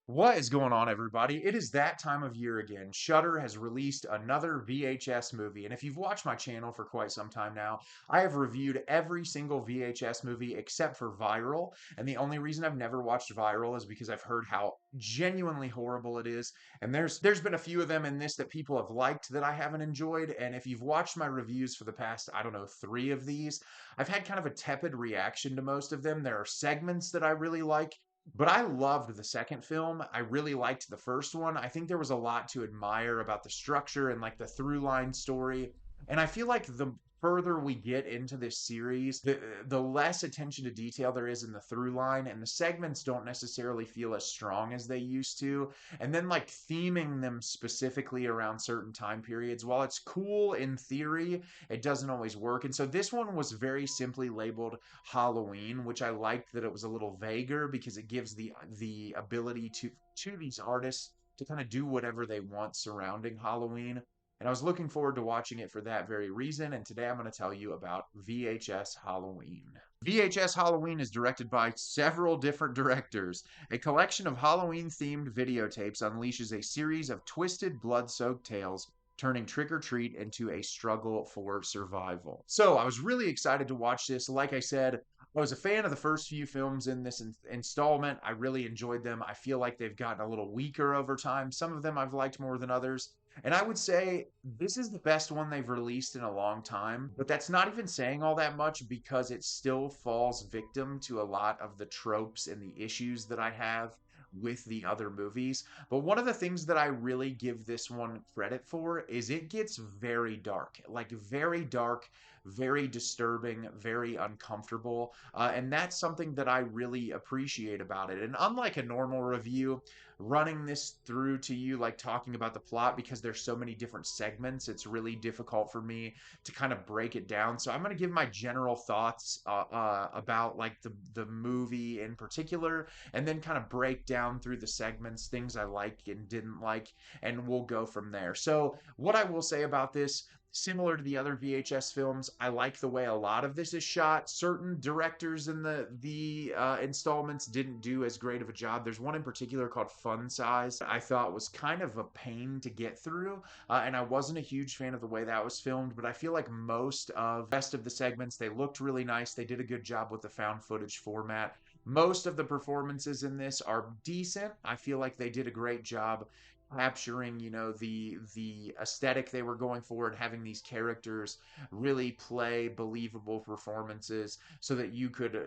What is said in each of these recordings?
What is going on, everybody? It is that time of year again. Shudder has released another VHS movie. And if you've watched my channel for quite some time now, I have reviewed every single VHS movie except for Viral. And the only reason I've never watched Viral is because I've heard how genuinely horrible it is. And there's been a few of them in this that people have liked that I haven't enjoyed. And if you've watched my reviews for the past, I don't know, three of these, I've had kind of a tepid reaction to most of them. There are segments that I really like, but I loved the second film. I really liked the first one. I think there was a lot to admire about the structure and like the through line story. And I feel like the further we get into this series, the less attention to detail there is in the through line, and the segments don't necessarily feel as strong as they used to. And then like theming them specifically around certain time periods, while it's cool in theory, it doesn't always work. And so this one was very simply labeled Halloween, which I liked that it was a little vaguer because it gives the ability to these artists to kind of do whatever they want surrounding Halloween. And I was looking forward to watching it for that very reason. And today I'm going to tell you about VHS Halloween. VHS Halloween is directed by several different directors. A collection of Halloween themed videotapes unleashes a series of twisted, blood soaked tales, turning trick or treat into a struggle for survival. So I was really excited to watch this. Like I said, I was a fan of the first few films in this installment. I really enjoyed them. I feel like they've gotten a little weaker over time. Some of them I've liked more than others. And I would say this is the best one they've released in a long time, but that's not even saying all that much because it still falls victim to a lot of the tropes and the issues that I have with the other movies. But one of the things that I really give this one credit for is it gets very dark, like very dark, very disturbing, very uncomfortable. And that's something that I really appreciate about it. And unlike a normal review, running this through to you, like talking about the plot, because there's so many different segments, it's really difficult for me to kind of break it down. So I'm going to give my general thoughts about like the movie in particular, and then kind of break down through the segments, things I liked and didn't like, and we'll go from there. So what I will say about this, similar to the other VHS films, I like the way a lot of this is shot. Certain directors in the installments didn't do as great of a job. There's one in particular called Fun Size I thought was kind of a pain to get through, and I wasn't a huge fan of the way that was filmed. But I feel like most of the rest of the segments, they looked really nice. They did a good job with the found footage format. Most of the performances in this are decent. I feel like they did a great job capturing, the aesthetic they were going for and having these characters really play believable performances so that you could,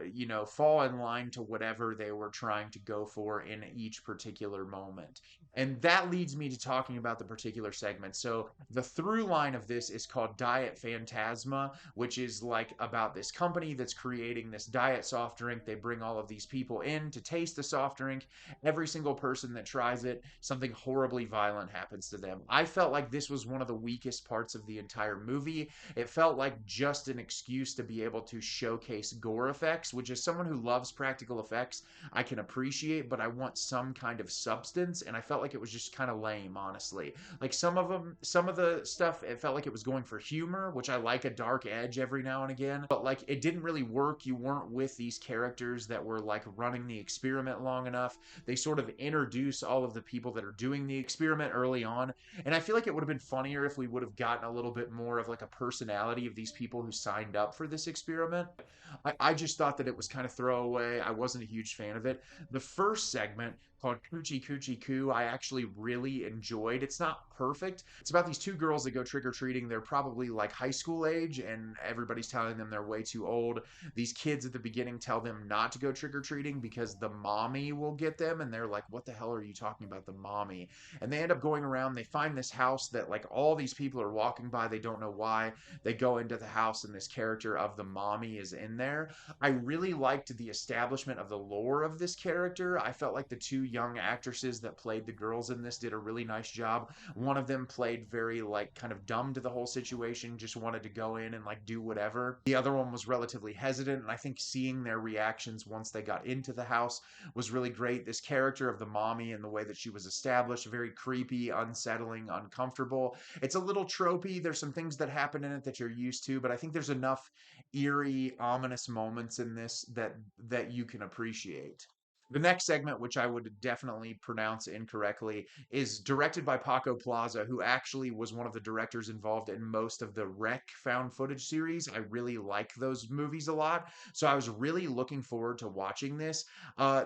fall in line to whatever they were trying to go for in each particular moment. And that leads me to talking about the particular segment. So the through line of this is called Diet Phantasma, which is like about this company that's creating this diet soft drink. They bring all of these people in to taste the soft drink. Every single person that tries it, something horribly violent happens to them. I felt like this was one of the weakest parts of the entire movie. It felt like just an excuse to be able to showcase gore effects, which is someone who loves practical effects, I can appreciate, but I want some kind of substance. And I felt like it was just kind of lame, honestly. Like some of the stuff, it felt like it was going for humor, which I like a dark edge every now and again, but like it didn't really work. You weren't with these characters that were like running the experiment long enough. They sort of introduce all of the people that are doing the experiment early on. And I feel like it would have been funnier if we would have gotten a little bit more of like a personality of these people who signed up for this experiment. I just thought that it was kind of throwaway. I wasn't a huge fan of it. The first segment, called Coochie Coochie Coo, I actually really enjoyed. It's not perfect. It's about these two girls that go trick or treating. They're probably like high school age, and everybody's telling them they're way too old. These kids at the beginning tell them not to go trick or treating because the mommy will get them, and they're like, "What the hell are you talking about, the mommy?" And they end up going around. They find this house that like all these people are walking by. They don't know why. They go into the house, and this character of the mommy is in there. I really liked the establishment of the lore of this character. I felt like the two young actresses that played the girls in this did a really nice job. One of them played very like kind of dumb to the whole situation, just wanted to go in and like do whatever. The other one was relatively hesitant, and I think seeing their reactions once they got into the house was really great. This character of the mommy and the way that she was established, very creepy, unsettling, uncomfortable. It's a little tropey. There's some things that happen in it that you're used to, but I think there's enough eerie, ominous moments in this that you can appreciate. The next segment, which I would definitely pronounce incorrectly, is directed by Paco Plaza, who actually was one of the directors involved in most of the Rec found footage series. I really like those movies a lot. So I was really looking forward to watching this.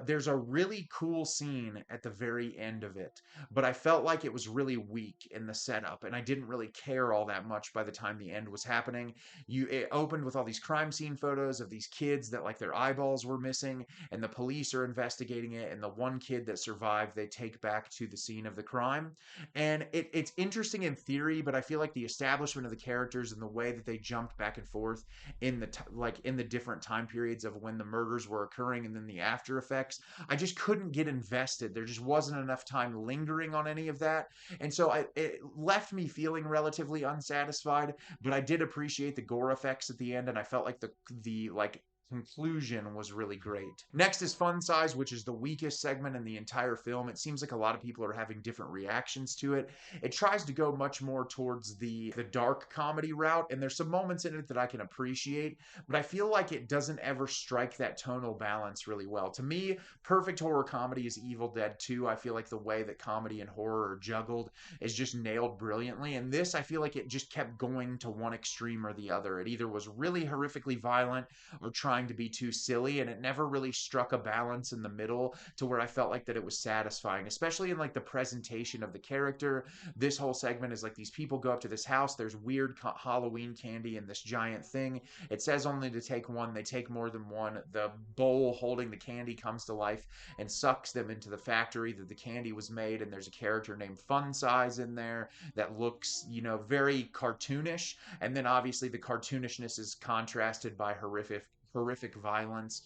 There's a really cool scene at the very end of it, but I felt like it was really weak in the setup, and I didn't really care all that much by the time the end was happening. It opened with all these crime scene photos of these kids that like their eyeballs were missing, and the police are investigating it, and the one kid that survived they take back to the scene of the crime. And it's interesting in theory, but I feel like the establishment of the characters and the way that they jumped back and forth in like in the different time periods of when the murders were occurring and then the after effects, I just couldn't get invested. There just wasn't enough time lingering on any of that, and so it left me feeling relatively unsatisfied. But I did appreciate the gore effects at the end, and I felt like the like conclusion was really great. Next is Fun Size, which is the weakest segment in the entire film. It seems like a lot of people are having different reactions to it. It tries to go much more towards the dark comedy route, and there's some moments in it that I can appreciate, but I feel like it doesn't ever strike that tonal balance really well. To me, perfect horror comedy is Evil Dead 2. I feel like the way that comedy and horror are juggled is just nailed brilliantly. And this, I feel like it just kept going to one extreme or the other. It either was really horrifically violent or trying to be too silly, and it never really struck a balance in the middle to where I felt like that it was satisfying, especially in like the presentation of the character. This whole segment is like these people go up to this house, there's weird Halloween candy in this giant thing. It says only to take one, they take more than one. The bowl holding the candy comes to life and sucks them into the factory that the candy was made, and there's a character named Fun Size in there that looks, very cartoonish, and then obviously the cartoonishness is contrasted by horrific violence.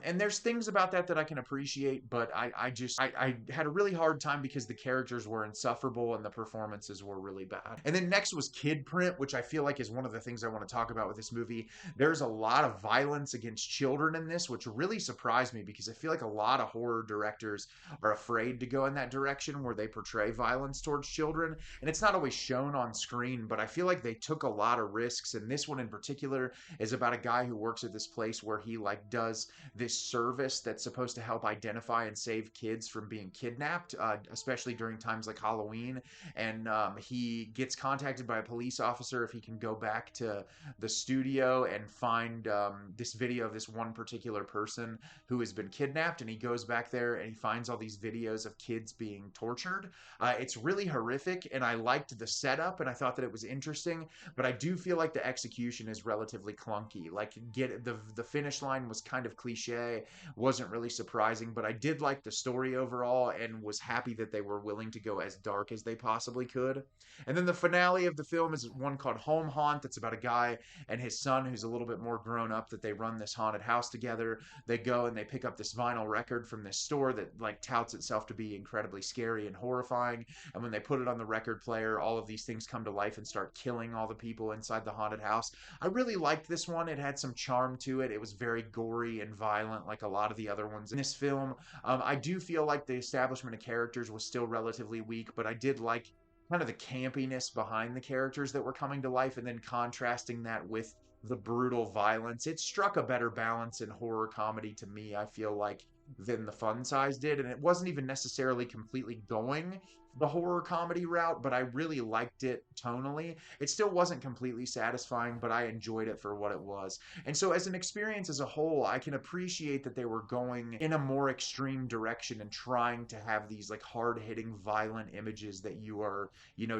And there's things about that that I can appreciate, but I had a really hard time because the characters were insufferable and the performances were really bad. And then next was Kid Print, which I feel like is one of the things I want to talk about with this movie. There's a lot of violence against children in this, which really surprised me because I feel like a lot of horror directors are afraid to go in that direction where they portray violence towards children. And it's not always shown on screen, but I feel like they took a lot of risks. And this one in particular is about a guy who works at this place where he like does this service that's supposed to help identify and save kids from being kidnapped, especially during times like Halloween. And he gets contacted by a police officer if he can go back to the studio and find this video of this one particular person who has been kidnapped. And he goes back there and he finds all these videos of kids being tortured. It's really horrific, and I liked the setup and I thought that it was interesting, but I do feel like the execution is relatively clunky. Like get the finish line was kind of cliche, wasn't really surprising, but I did like the story overall and was happy that they were willing to go as dark as they possibly could. And then the finale of the film is one called Home Haunt, that's about a guy and his son who's a little bit more grown up, that they run this haunted house together. They go and they pick up this vinyl record from this store that like touts itself to be incredibly scary and horrifying. And when they put it on the record player, all of these things come to life and start killing all the people inside the haunted house. I really liked this one. It had some charm to it. It was very gory and violent, like a lot of the other ones in this film. I do feel like the establishment of characters was still relatively weak, but I did like kind of the campiness behind the characters that were coming to life, and then contrasting that with the brutal violence. It struck a better balance in horror comedy to me, I feel like, than the Fun Size did. And it wasn't even necessarily completely going the horror comedy route, but I really liked it tonally. It still wasn't completely satisfying, but I enjoyed it for what it was. And so, as an experience as a whole, I can appreciate that they were going in a more extreme direction and trying to have these like hard hitting, violent images that you are,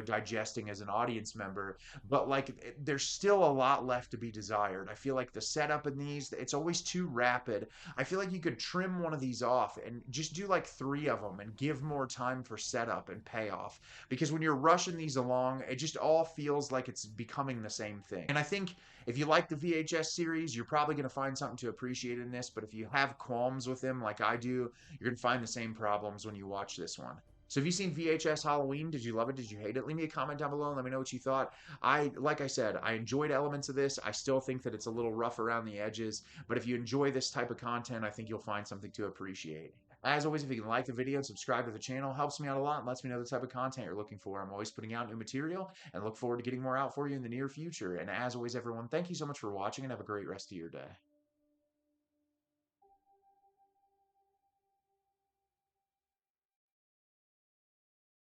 digesting as an audience member. But like, there's still a lot left to be desired. I feel like the setup in these, it's always too rapid. I feel like you could trim one of these off and just do like three of them and give more time for setup and payoff. Because when you're rushing these along, it just all feels like it's becoming the same thing. And I think if you like the VHS series, you're probably going to find something to appreciate in this. But if you have qualms with them like I do, you're going to find the same problems when you watch this one. So have you seen VHS Halloween? Did you love it? Did you hate it? Leave me a comment down below and let me know what you thought. Like I said, I enjoyed elements of this. I still think that it's a little rough around the edges, but if you enjoy this type of content, I think you'll find something to appreciate. As always, if you can like the video and subscribe to the channel, helps me out a lot and lets me know the type of content you're looking for. I'm always putting out new material and look forward to getting more out for you in the near future. And as always, everyone, thank you so much for watching and have a great rest of your day.